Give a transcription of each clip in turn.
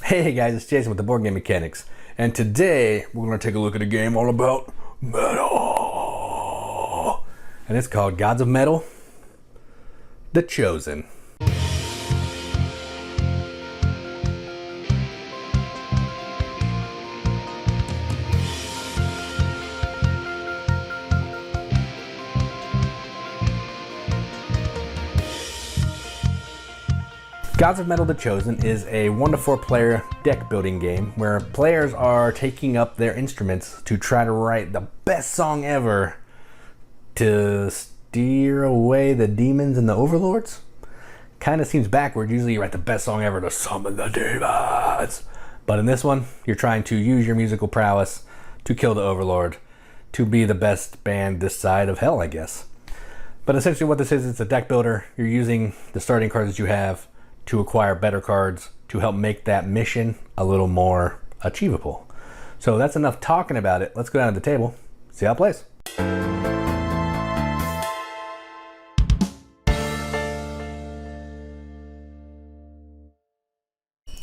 Hey guys, it's Jason with the Boardgame Mechanics, and today we're going to take a look at a game all about metal, and it's called Gods of Metal, The Chosen. Gods of Metal The Chosen is a 1 to 4 player deck building game where players are taking up their instruments to try to write the best song ever to steer away the demons and the overlords. Kind of seems backward. Usually you write the best song ever to summon the demons. But in this one, you're trying to use your musical prowess to kill the overlord, to be the best band this side of hell, I guess. But essentially what this is, it's a deck builder. You're using the starting cards that you have to acquire better cards to help make that mission a little more achievable. So that's enough talking about it. Let's go down to the table, see how it plays.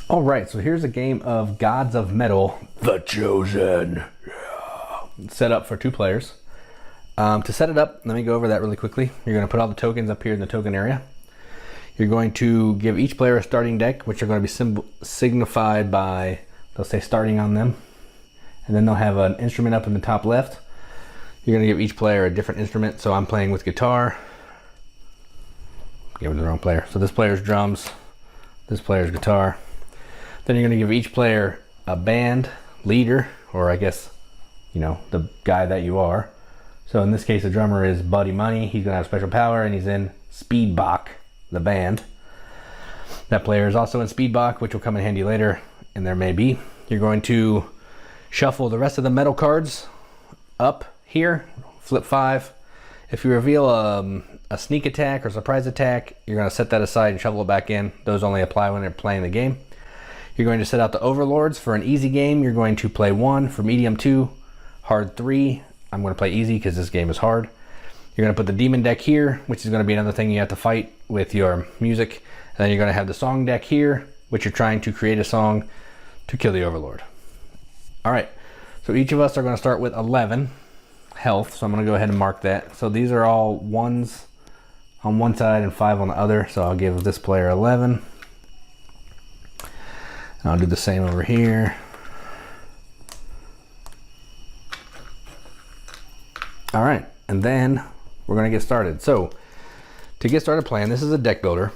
All right, so here's a game of Gods of Metal, The Chosen. Yeah. Set up for 2 players. To set it up, let me go over that really quickly. You're gonna put all the tokens up here in the token area. You're going to give each player a starting deck, which are going to be signified by, they'll say starting on them. And then they'll have an instrument up in the top left. You're going to give each player a different instrument. So I'm playing with guitar. Give it to the wrong player. So this player's drums, this player's guitar. Then you're going to give each player a band leader, or I guess, you know, the guy that you are. So in this case, the drummer is Buddy Money. He's going to have special power and he's in Speedbach, the band. That player is also in Speedbach, which will come in handy later, and there may be. You're going to shuffle the rest of the metal cards up here, flip 5. If you reveal a sneak attack or surprise attack, you're going to set that aside and shuffle it back in. Those only apply when they're playing the game. You're going to set out the overlords for an easy game. You're going to play 1 for medium 2, hard 3. I'm going to play easy because this game is hard. You're going to put the demon deck here, which is going to be another thing you have to fight with your music. And then you're going to have the song deck here, which you're trying to create a song to kill the overlord. All right, so each of us are going to start with 11 health. So I'm going to go ahead and mark that. So these are all 1s on one side and 5 on the other. So I'll give this player 11. And I'll do the same over here. All right, and then we're going to get started. So to get started playing, this is a deck builder.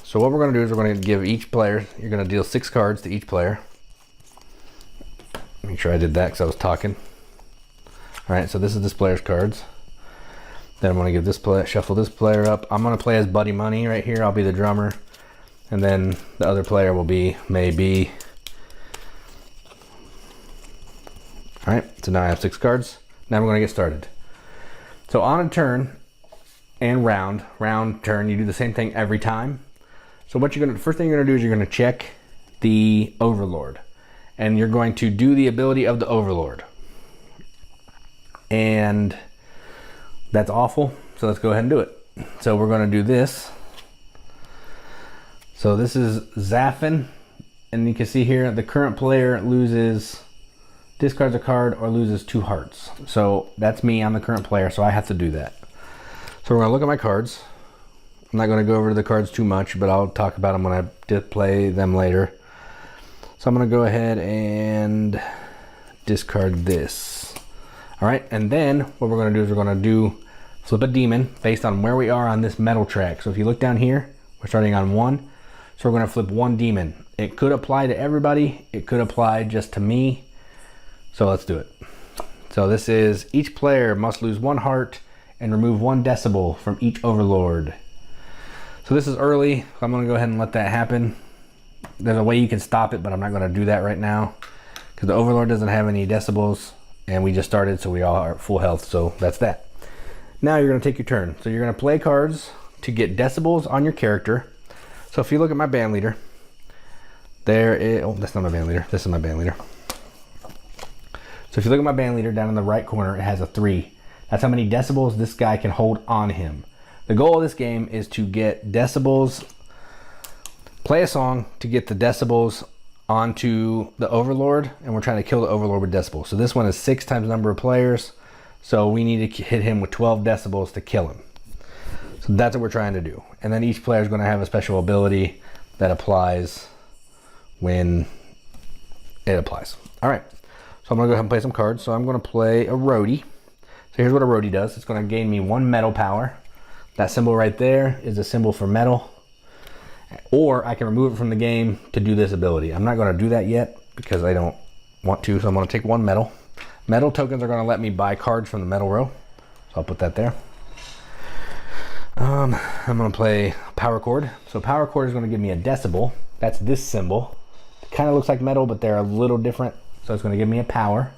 So what we're going to do is we're going to give each player, you're going to deal 6 cards to each player. Make sure I did that because I was talking. All right, so this is this player's cards. Then I'm going to give this player, shuffle this player up. I'm going to play as Buddy Money right here. I'll be the drummer. And then the other player will be, maybe. All right, so now I have 6 cards. Now we're going to get started. So on a turn and round turn, you do the same thing every time. So what you're gonna, the first thing you're gonna do is you're gonna check the overlord, and you're going to do the ability of the overlord. And that's awful. So let's go ahead and do it. So we're gonna do this. So this is Zaffin, and you can see here the current player discards a card or loses 2 hearts. So that's me, I'm the current player, so I have to do that. So we're gonna look at my cards. I'm not gonna go over the cards too much, but I'll talk about them when I play them later. So I'm gonna go ahead and discard this. All right, and then what we're gonna do is we're gonna flip a demon based on where we are on this metal track. So if you look down here, we're starting on 1. So we're gonna flip 1 demon. It could apply to everybody. It could apply just to me. So let's do it. So this is, each player must lose 1 heart and remove 1 decibel from each overlord. So this is early, so I'm gonna go ahead and let that happen. There's a way you can stop it, but I'm not gonna do that right now because the overlord doesn't have any decibels and we just started, so we all are at full health, so that's that. Now you're gonna take your turn. So you're gonna play cards to get decibels on your character. So if you look at my band leader, there is, oh, that's not my band leader, this is my band leader. So if you look at my band leader down in the right corner, it has a 3. That's how many decibels this guy can hold on him. The goal of this game is to get decibels, play a song to get the decibels onto the Overlord, and we're trying to kill the Overlord with decibels. So this one is 6 times number of players, so we need to hit him with 12 decibels to kill him. So that's what we're trying to do. And then each player is going to have a special ability that applies when it applies. All right, so I'm going to go ahead and play some cards. So I'm going to play a roadie. So here's what a roadie does. It's going to gain me 1 metal power. That symbol right there is a symbol for metal. Or I can remove it from the game to do this ability. I'm not going to do that yet because I don't want to, so I'm going to take 1 metal. Metal tokens are going to let me buy cards from the metal row, so I'll put that there. I'm going to play power chord. So power chord is going to give me a decibel. That's this symbol. It kind of looks like metal, but they're a little different, so it's going to give me a power.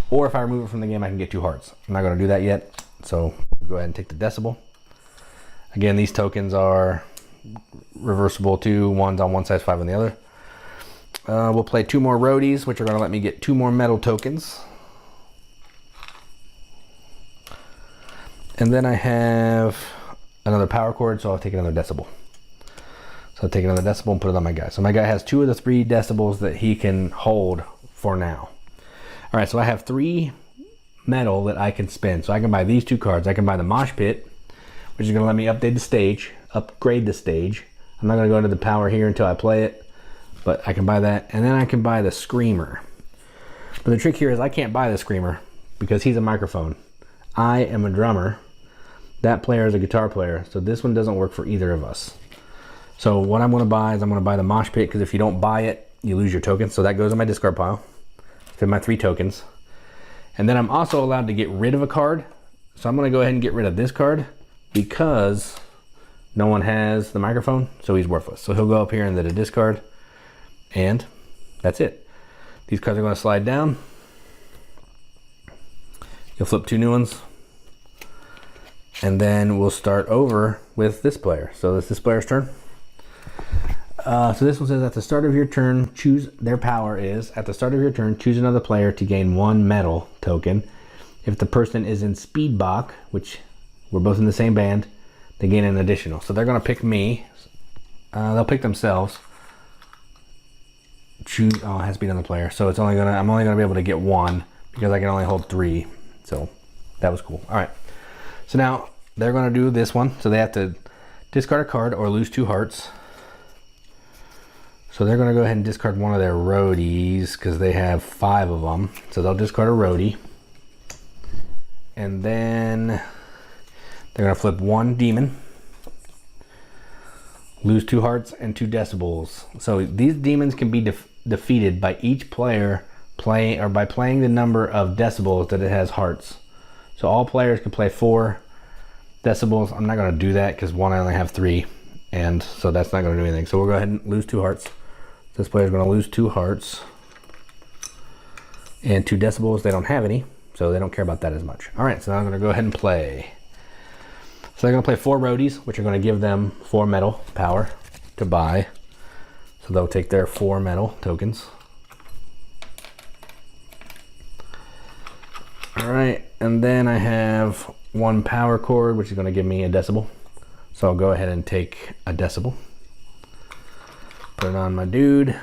Or if I remove it from the game, I can get 2 hearts. I'm not going to do that yet, so go ahead and take the decibel. Again, these tokens are reversible too. 1's on one side, 5 on the other. We'll play 2 more roadies, which are going to let me get 2 more metal tokens. And then I have another power chord, so I'll take another decibel. So I'll take another decibel and put it on my guy. So my guy has 2 of the 3 decibels that he can hold for now. All right, so I have 3 metal that I can spend. So I can buy these 2 cards. I can buy the Mosh Pit, which is going to let me upgrade the stage. I'm not going to go into the power here until I play it, but I can buy that. And then I can buy the Screamer. But the trick here is I can't buy the Screamer because he's a microphone. I am a drummer. That player is a guitar player, so this one doesn't work for either of us. So what I'm going to buy is I'm going to buy the Mosh Pit, because if you don't buy it, you lose your tokens. So that goes in my discard pile. So my 3 tokens. And then I'm also allowed to get rid of a card. So I'm going to go ahead and get rid of this card because no one has the microphone, so he's worthless. So he'll go up here into the discard, and that's it. These cards are going to slide down. You'll flip 2 new ones. And then we'll start over with this player. So it's this player's turn. So this one says at the start of your turn, choose, their power is, at the start of your turn, choose another player to gain 1 metal token. If the person is in speed Bach, which we're both in the same band, they gain an additional. So they're going to pick me. They'll pick themselves. Choose, oh, it has to be another player. So it's only gonna, I'm only going to be able to get 1 because I can only hold 3. So that was cool. All right. So now they're going to do this one. So they have to discard a card or lose 2 hearts. So they're going to go ahead and discard one of their roadies because they have 5 of them. So they'll discard a roadie. And then they're going to flip 1 demon. Lose 2 hearts and 2 decibels. So these demons can be defeated by each player playing, or by playing the number of decibels that it has hearts. So all players can play 4 decibels. I'm not going to do that because I only have 3, and so that's not going to do anything. So we'll go ahead and lose 2 hearts. This player is going to lose 2 hearts and 2 decibels. They don't have any, so they don't care about that as much. All right, so now I'm going to go ahead and play. So they're going to play 4 roadies, which are going to give them 4 metal power to buy. So they'll take their 4 metal tokens. All right, and then I have 1 power chord, which is going to give me a decibel. So I'll go ahead and take a decibel. Put it on my dude.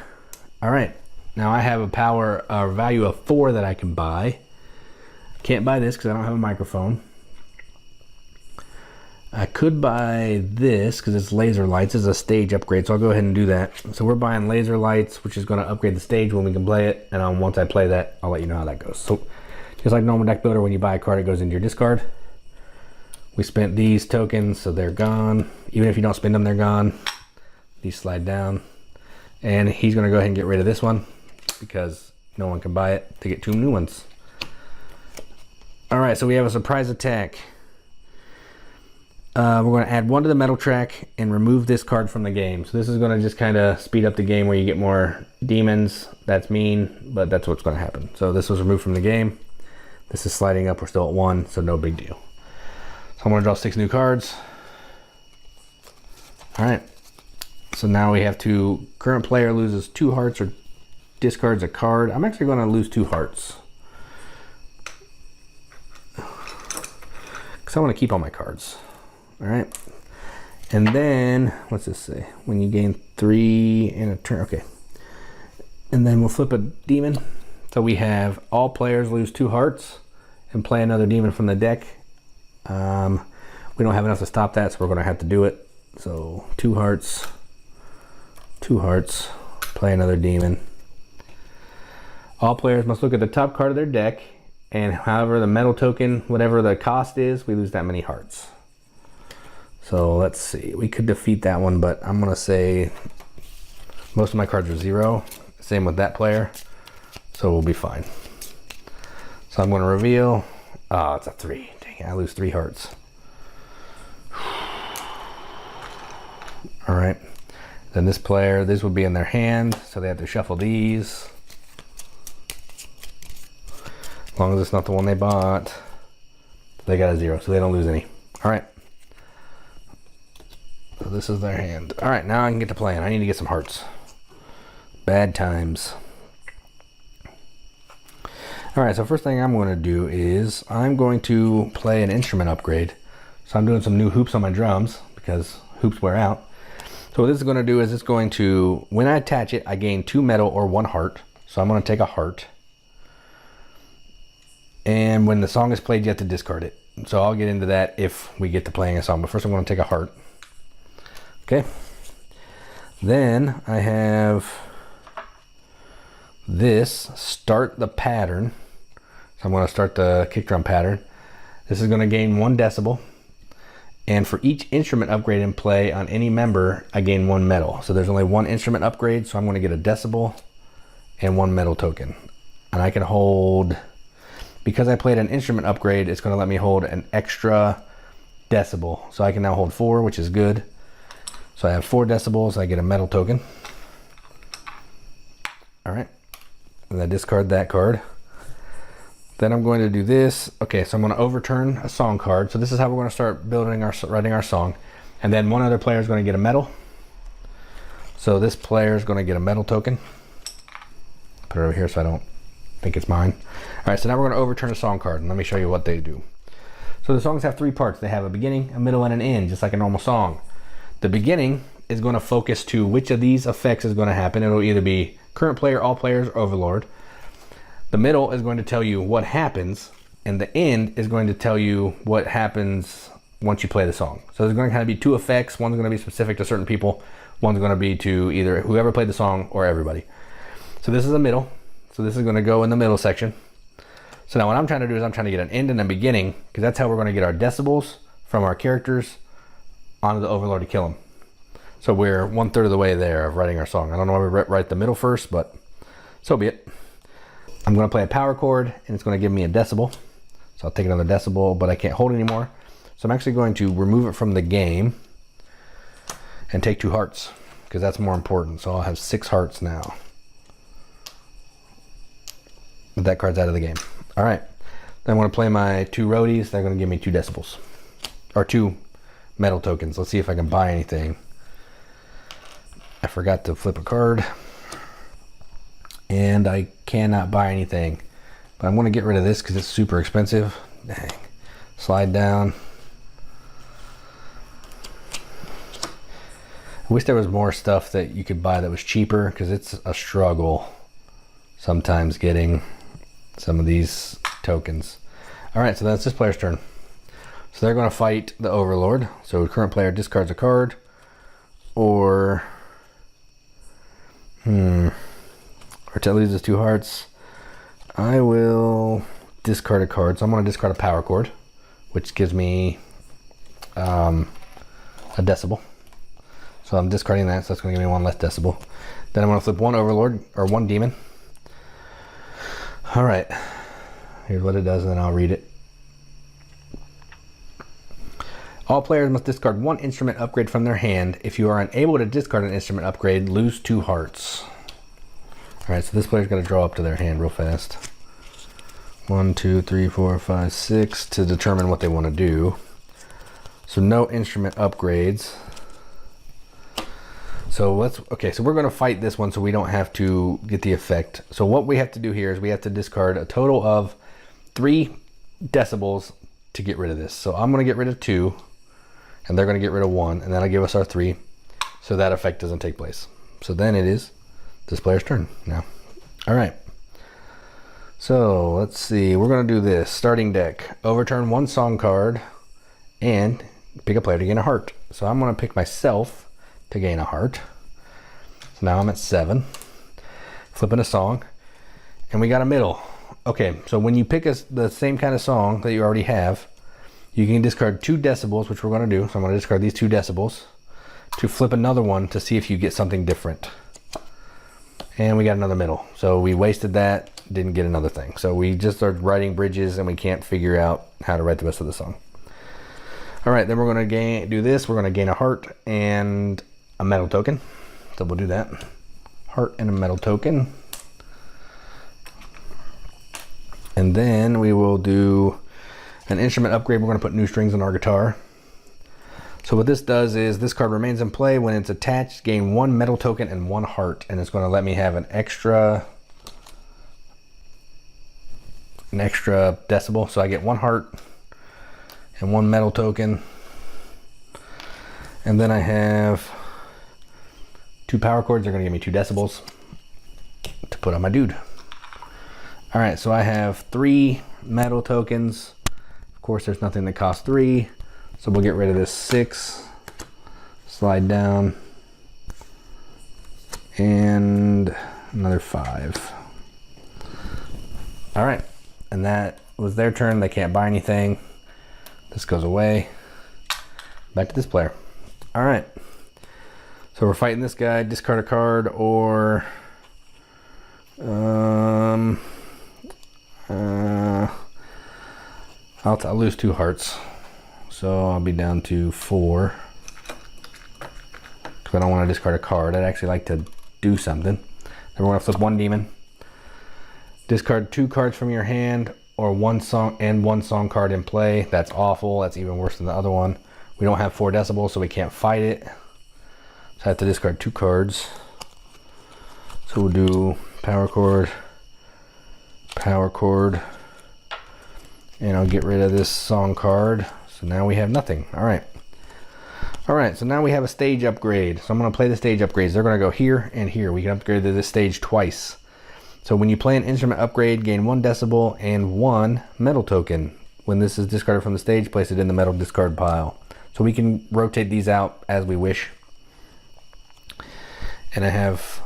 All right, now I have a value of 4 that I can buy. Can't buy this because I don't have a microphone. I could buy this because it's laser lights. It's a stage upgrade, so I'll go ahead and do that. So we're buying laser lights, which is going to upgrade the stage when we can play it. And once I play that, I'll let you know how that goes. So just like normal deck builder, when you buy a card, it goes into your discard. We spent these tokens, so they're gone. Even if you don't spend them, they're gone. These slide down. And he's going to go ahead and get rid of this one because no one can buy it to get 2 new ones. All right, so we have a surprise attack. We're going to add 1 to the metal track and remove this card from the game. So this is going to just kind of speed up the game where you get more demons. That's mean, but that's what's going to happen. So this was removed from the game. This is sliding up. We're still at 1, so no big deal. So I'm going to draw 6 new cards. All right. So now we have to, current player loses 2 hearts or discards a card. I'm actually going to lose 2 hearts because I want to keep all my cards. All right. And then, what's this say? When you gain 3 in a turn, okay. And then we'll flip a demon. So we have all players lose 2 hearts and play another demon from the deck. We don't have enough to stop that, so we're going to have to do it. So 2 hearts, play another demon. All players must look at the top card of their deck, and however the metal token, whatever the cost is, we lose that many hearts. So let's see, we could defeat that one, but I'm going to say most of my cards are 0. Same with that player, so we'll be fine. So I'm going to reveal. Oh, it's a 3. Dang it, I lose 3 hearts. All right. Then this player, this would be in their hand, so they have to shuffle these. As long as it's not the one they bought, they got a 0, so they don't lose any. All right. So this is their hand. All right, now I can get to playing. I need to get some hearts. Bad times. All right, so first thing I'm going to do is I'm going to play an instrument upgrade. So I'm doing some new hoops on my drums because hoops wear out. So what this is going to do is it's going to, when I attach it, I gain 2 metal or 1 heart. So I'm going to take a heart. And when the song is played, you have to discard it. So I'll get into that if we get to playing a song. But first I'm going to take a heart. Okay. Then I have this, start the pattern. So I'm going to start the kick drum pattern. This is going to gain 1 decibel. And for each instrument upgrade in play on any member, I gain 1 metal. So there's only 1 instrument upgrade, so I'm going to get a decibel and 1 metal token. And I can hold, because I played an instrument upgrade, it's going to let me hold an extra decibel. So I can now hold 4, which is good. So I have 4 decibels, I get a metal token. All right, and I discard that card. Then I'm going to do this. Okay, so I'm going to overturn a song card. So this is how we're going to start writing our song. And then one other player is going to get a metal. So this player is going to get a metal token. Put it over here so I don't think it's mine. All right, so now we're going to overturn a song card, and let me show you what they do. So the songs have 3 parts. They have a beginning, a middle, and an end, just like a normal song. The beginning is going to focus to which of these effects is going to happen. It'll either be current player, all players, or Overlord. The middle is going to tell you what happens, and the end is going to tell you what happens once you play the song. So there's going to kind of be 2 effects. One's going to be specific to certain people. One's going to be to either whoever played the song or everybody. So this is the middle. So this is going to go in the middle section. So now what I'm trying to do is I'm trying to get an end and a beginning, because that's how we're going to get our decibels from our characters onto the Overlord to kill him. So we're 1/3 of the way there of writing our song. I don't know why we write the middle first, but so be it. I'm going to play a power chord, and it's going to give me a decibel. So I'll take another decibel, but I can't hold it anymore. So I'm actually going to remove it from the game and take 2 hearts, because that's more important. So I'll have 6 hearts now. But that card's out of the game. All right. Then I'm going to play my 2 roadies. They're going to give me 2 decibels. Or 2 metal tokens. Let's see if I can buy anything. I forgot to flip a card. And I cannot buy anything. But I'm going to get rid of this because it's super expensive. Dang. Slide down. I wish there was more stuff that you could buy that was cheaper, because it's a struggle sometimes getting some of these tokens. All right, so that's this player's turn. So they're going to fight the Overlord. So current player discards a card, or Artet loses 2 hearts. I will discard a card. So I'm going to discard a power chord, which gives me a decibel. So I'm discarding that, so that's going to give me 1 less decibel. Then I'm going to flip 1 Overlord, or 1 demon. All right, here's what it does, and then I'll read it. All players must discard 1 instrument upgrade from their hand. If you are unable to discard an instrument upgrade, lose 2 hearts. All right, so this player's going to draw up to their hand real fast. 1, 2, 3, 4, 5, 6 to determine what they want to do. So no instrument upgrades. So so we're going to fight this one so we don't have to get the effect. So what we have to do here is we have to discard a total of 3 decibels to get rid of this. So I'm going to get rid of 2, and they're going to get rid of 1, and that'll give us our 3, so that effect doesn't take place. So then it is this player's turn now. All right. So let's see. We're going to do this. Starting deck. Overturn one song card and pick a player to gain a heart. So I'm going to pick myself to gain a heart. So now I'm at 7. Flipping a song. And we got a middle. Okay, so when you pick the same kind of song that you already have, you can discard 2 decibels, which we're going to do. So I'm going to discard these 2 decibels to flip another one to see if you get something different. And we got another middle. So we wasted that, didn't get another thing. So we just started writing bridges and we can't figure out how to write the rest of the song. All right, then we're going to do this. We're going to gain a heart and a metal token. So we'll do that. Heart and a metal token. And then we will do an instrument upgrade. We're going to put new strings on our guitar. So what this does is this card remains in play. When it's attached, gain 1 metal token and 1 heart. And it's going to let me have an extra decibel. So I get 1 heart and 1 metal token. And then I have 2 power chords. They're going to give me 2 decibels to put on my dude. All right, so I have 3 metal tokens. Of course, there's nothing that costs 3. So we'll get rid of this 6. Slide down. And another 5. All right, and that was their turn. They can't buy anything. This goes away. Back to this player. All right. So we're fighting this guy. Discard a card or... I'll lose 2 hearts, so I'll be down to 4 because I don't want to discard a card. I'd actually like to do something. Then we're going to flip 1 demon, discard 2 cards from your hand, or 1 song card in play. That's awful. That's even worse than the other one. We don't have 4 decibels, so we can't fight it. So I have to discard 2 cards. So we'll do power chord, and I'll get rid of this song card. So now we have nothing. All right. All right, so now we have a stage upgrade. So I'm going to play the stage upgrades. They're going to go here and here. We can upgrade to this stage twice. So when you play an instrument upgrade, gain 1 decibel and 1 metal token. When this is discarded from the stage, place it in the metal discard pile. So we can rotate these out as we wish. And I have,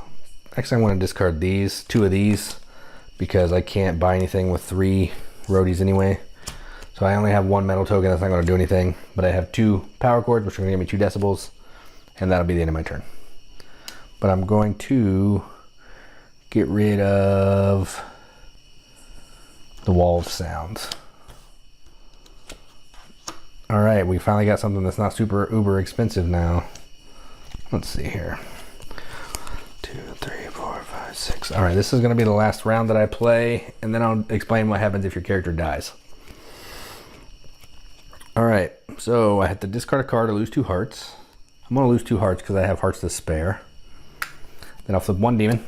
actually I want to discard these, 2 of these, because I can't buy anything with 3 roadies anyway. So I only have 1 metal token. That's not going to do anything. But I have 2 power chords, which are going to give me 2 decibels. And that'll be the end of my turn. But I'm going to get rid of the wall of sounds. All right, we finally got something that's not super uber expensive now. Let's see here. 2, 3, 4, 5, 6. All right, this is going to be the last round that I play, and then I'll explain what happens if your character dies. All right, so I have to discard a card or lose 2 hearts. I'm going to lose 2 hearts because I have hearts to spare. Then I'll flip 1 demon.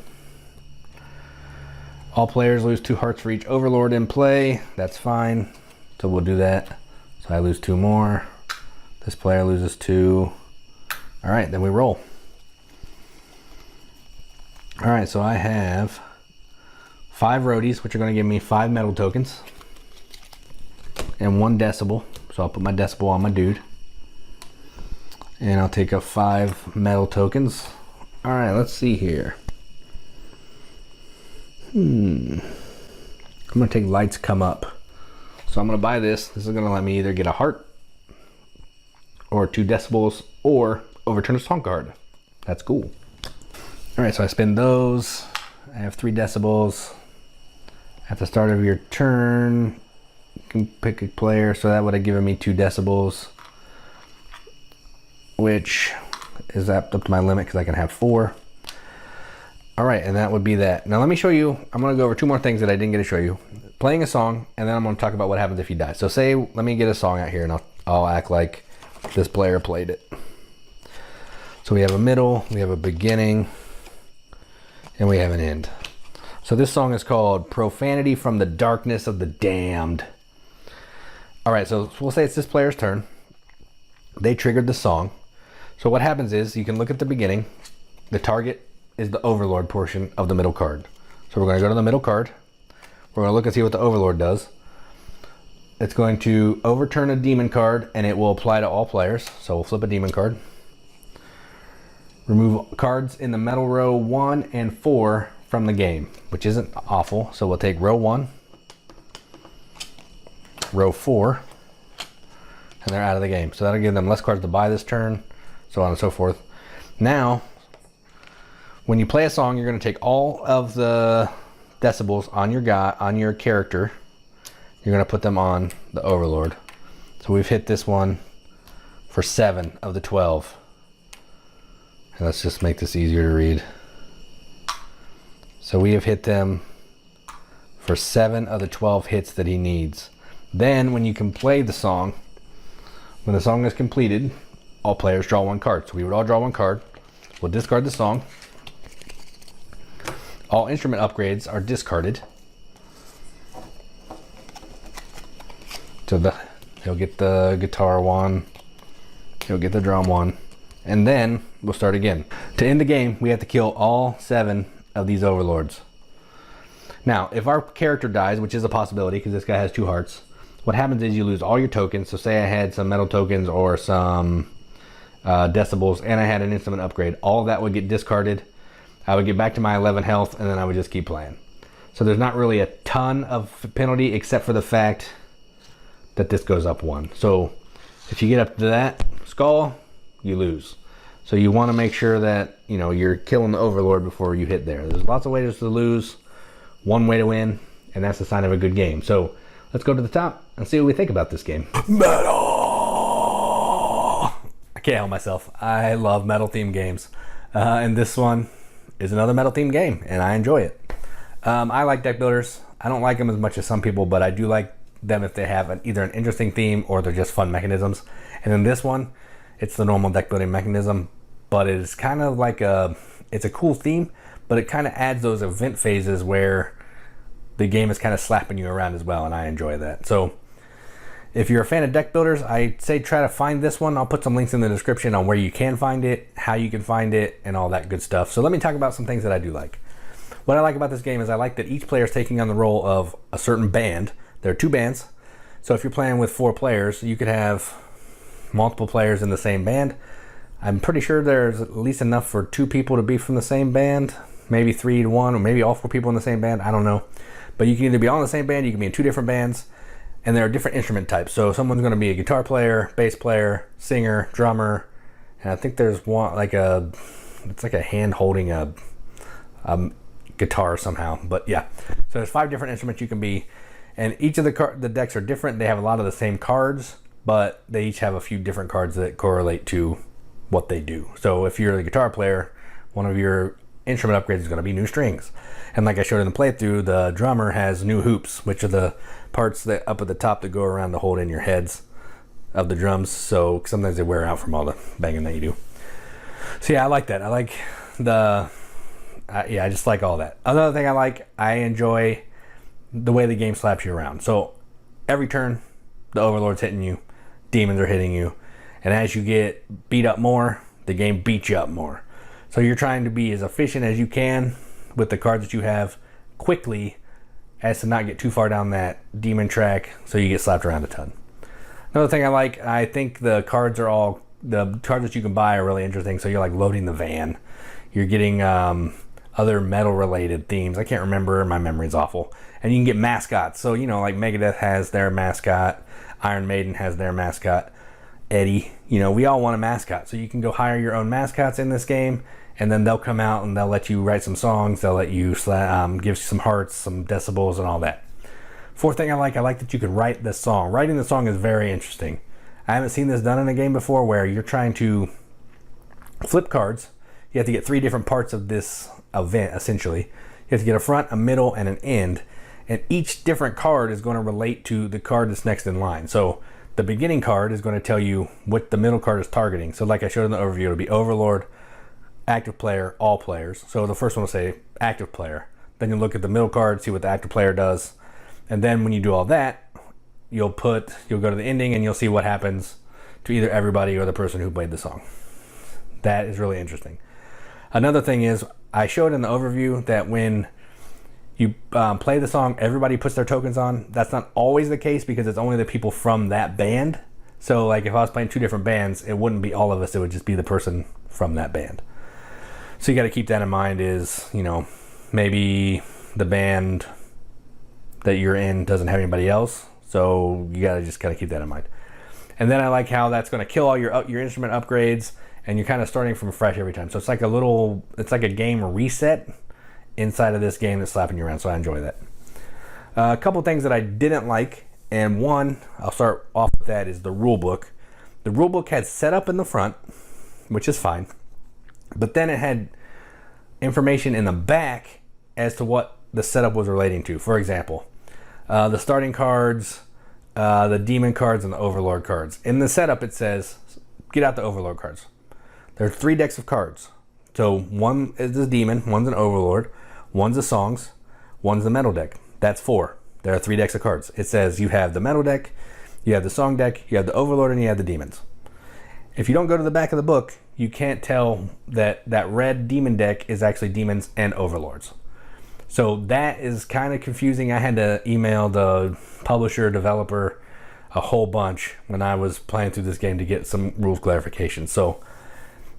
All players lose 2 hearts for each overlord in play. That's fine. So we'll do that. So I lose 2 more. This player loses 2. All right, then we roll. All right, so I have 5 roadies, which are going to give me 5 metal tokens and 1 decibel. So I'll put my decibel on my dude. And I'll take up 5 metal tokens. All right, let's see here. I'm going to take Lights Come Up. So I'm going to buy this. This is going to let me either get a heart or 2 decibels or overturn a song card. That's cool. All right, so I spin those. I have 3 decibels. At the start of your turn, you can pick a player. So that would have given me 2 decibels, which is up to my limit because I can have 4. All right, and that would be that. Now let me show you, I'm gonna go over 2 more things that I didn't get to show you. Playing a song, and then I'm gonna talk about what happens if you die. So say, let me get a song out here and I'll act like this player played it. So we have a middle, we have a beginning, and we have an end. So this song is called Profanity from the Darkness of the Damned. All right, so we'll say it's this player's turn. They triggered the song. So what happens is, you can look at the beginning. The target is the Overlord portion of the middle card. So So we're going to go to the middle card. We're going to look and see what the Overlord does. It's going to overturn a demon card, and it will apply to all players. So we'll flip a demon card. Remove cards in the metal row 1 and 4 from the game, which isn't awful. So we'll take row 1, row 4, and they're out of the game. So that'll give them less cards to buy this turn, so on and so forth. Now, when you play a song, you're going to take all of the decibels on your guy, on your character. You're going to put them on the Overlord. So we've hit this one for 7 of the 12. And let's just make this easier to read. So we have hit them for 7 of the 12 hits that he needs. Then when you can play the song, when the song is completed, all players draw 1 card. So we would all draw 1 card. We'll discard the song. All instrument upgrades are discarded. So he'll get the guitar 1, he'll get the drum 1, and then we'll start again. To end the game, we have to kill all 7 of these Overlords. Now, if our character dies, which is a possibility because this guy has 2 hearts, what happens is you lose all your tokens. So say I had some metal tokens or some decibels, and I had an instrument upgrade. All of that would get discarded. I would get back to my 11 health, and then I would just keep playing. So there's not really a ton of penalty except for the fact that this goes up 1. So if you get up to that skull, you lose. So you want to make sure that, you know, you're killing the Overlord before you hit there. There's lots of ways to lose, one way to win, and that's a sign of a good game. So let's go to the top and see what we think about this game. Metal! I can't help myself. I love metal themed games. And this one is another metal themed game, and I enjoy it. I like deck builders. I don't like them as much as some people, but I do like them if they have either an interesting theme or they're just fun mechanisms. And in this one, it's the normal deck building mechanism, but it's kind of like it's a cool theme, but it kind of adds those event phases where the game is kind of slapping you around as well, and I enjoy that. So if you're a fan of deck builders, I'd say try to find this one. I'll put some links in the description on where you can find it, how you can find it, and all that good stuff. So let me talk about some things that I do like. What I like about this game is I like that each player is taking on the role of a certain band. There are 2 bands. So if you're playing with 4 players, you could have multiple players in the same band. I'm pretty sure there's at least enough for 2 people to be from the same band, maybe 3 to 1, or maybe all 4 people in the same band. I don't know. But you can either be all in the same band, you can be in 2 different bands, and there are different instrument types. So someone's going to be a guitar player, bass player, singer, drummer, and I think there's one it's like a hand holding a guitar somehow. But yeah, so there's 5 different instruments you can be. And each of the decks are different. They have a lot of the same cards, but they each have a few different cards that correlate to what they do. So if you're the guitar player, one of your instrument upgrades is going to be new strings. And like I showed in the playthrough, the drummer has new hoops, which are the parts that up at the top that go around to hold in your heads of the drums. So sometimes they wear out from all the banging that you do. So yeah, I like that. I like I just like all that. Another thing I enjoy the way the game slaps you around. So every turn, the Overlord's hitting you, demons are hitting you, and as you get beat up more, the game beats you up more. So you're trying to be as efficient as you can with the cards that you have quickly as to not get too far down that demon track so you get slapped around a ton. Another thing I think the cards that you can buy are really interesting. So you're like loading the van. You're getting other metal related themes. I can't remember, my memory's awful. And you can get mascots. So, you know, like Megadeth has their mascot, Iron Maiden has their mascot, Eddie. You know, we all want a mascot. So you can go hire your own mascots in this game, and then they'll come out and they'll let you write some songs. They'll let you give some hearts, some decibels, and all that. 4th thing I like that you can write the song. Writing the song is very interesting. I haven't seen this done in a game before where you're trying to flip cards. You have to get 3 different parts of this event, essentially. You have to get a front, a middle, and an end. And each different card is going to relate to the card that's next in line. So the beginning card is going to tell you what the middle card is targeting. So like I showed in the overview, it'll be Overlord, active player, all players. So the first one will say active player. Then you look at the middle card, see what the active player does. And then when you do all that, you'll go to the ending and you'll see what happens to either everybody or the person who played the song. That is really interesting. Another thing is, I showed in the overview that when You play the song, everybody puts their tokens on. That's not always the case because it's only the people from that band. So like if I was playing 2 different bands, it wouldn't be all of us, it would just be the person from that band. So you got to keep that in mind is, you know, maybe the band that you're in doesn't have anybody else. So you got to keep that in mind. And then I like how that's going to kill all your instrument upgrades and you're kind of starting from fresh every time. So it's like a game reset inside of this game that's slapping you around. So I enjoy that. A couple things that I didn't like, and one, I'll start off with that, is the rule book. The rule book had setup in the front, which is fine, but then it had information in the back as to what the setup was relating to. For example, the starting cards, the demon cards, and the overlord cards. In the setup it says, get out the overlord cards. There are 3 decks of cards. So one is the demon, one's an overlord, one's the songs, one's the metal deck. That's 4. There are 3 decks of cards. It says you have the metal deck, you have the song deck, you have the overlord, and you have the demons. If you don't go to the back of the book, you can't tell that that red demon deck is actually demons and overlords. So that is kind of confusing. I had to email the publisher, developer, a whole bunch when I was playing through this game to get some rules clarification. So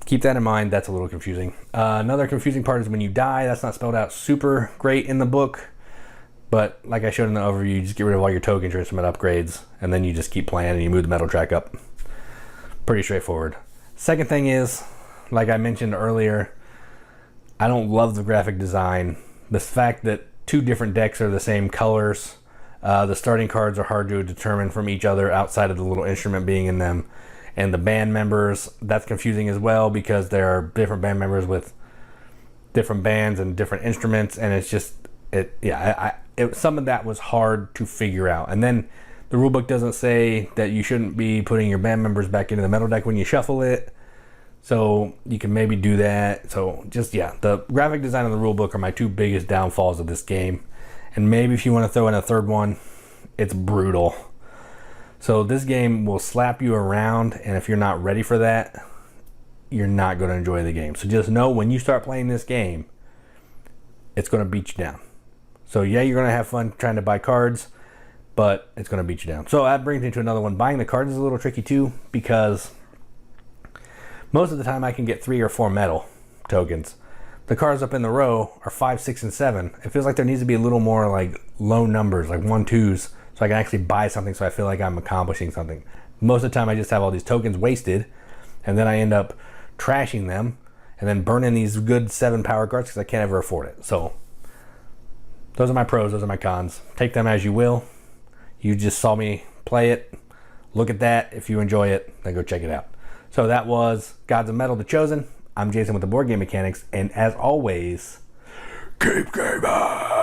keep that in mind. That's a little confusing. Another confusing part is when you die. That's not spelled out super great in the book. But like I showed in the overview, you just get rid of all your tokens, your instrument upgrades, and then you just keep playing and you move the metal track up. Pretty straightforward. Second thing is, like I mentioned earlier, I don't love the graphic design. The fact that 2 different decks are the same colors. The starting cards are hard to determine from each other outside of the little instrument being in them. And the band members, that's confusing as well because there are different band members with different bands and different instruments, and it's just some of that was hard to figure out. And then the rulebook doesn't say that you shouldn't be putting your band members back into the metal deck when you shuffle it, so you can maybe do that. So just the graphic design and the rulebook are my 2 biggest downfalls of this game. And maybe if you want to throw in a third one, it's brutal. So this game will slap you around, and if you're not ready for that, you're not going to enjoy the game. So just know when you start playing this game, it's going to beat you down. So yeah, you're going to have fun trying to buy cards, but it's going to beat you down. So that brings me to another one. Buying the cards is a little tricky too, because most of the time I can get 3 or 4 metal tokens. The cards up in the row are 5, 6, and 7. It feels like there needs to be a little more like low numbers, like 1, 2s, so I can actually buy something so I feel like I'm accomplishing something. Most of the time I just have all these tokens wasted, and then I end up trashing them and then burning these good 7 power cards because I can't ever afford it. So those are my pros, those are my cons. Take them as you will. You just saw me play it. Look at that. If you enjoy it, then go check it out. So that was Gods of Metal, The Chosen. I'm Jason with the Board Game Mechanics, and as always, keep gaming!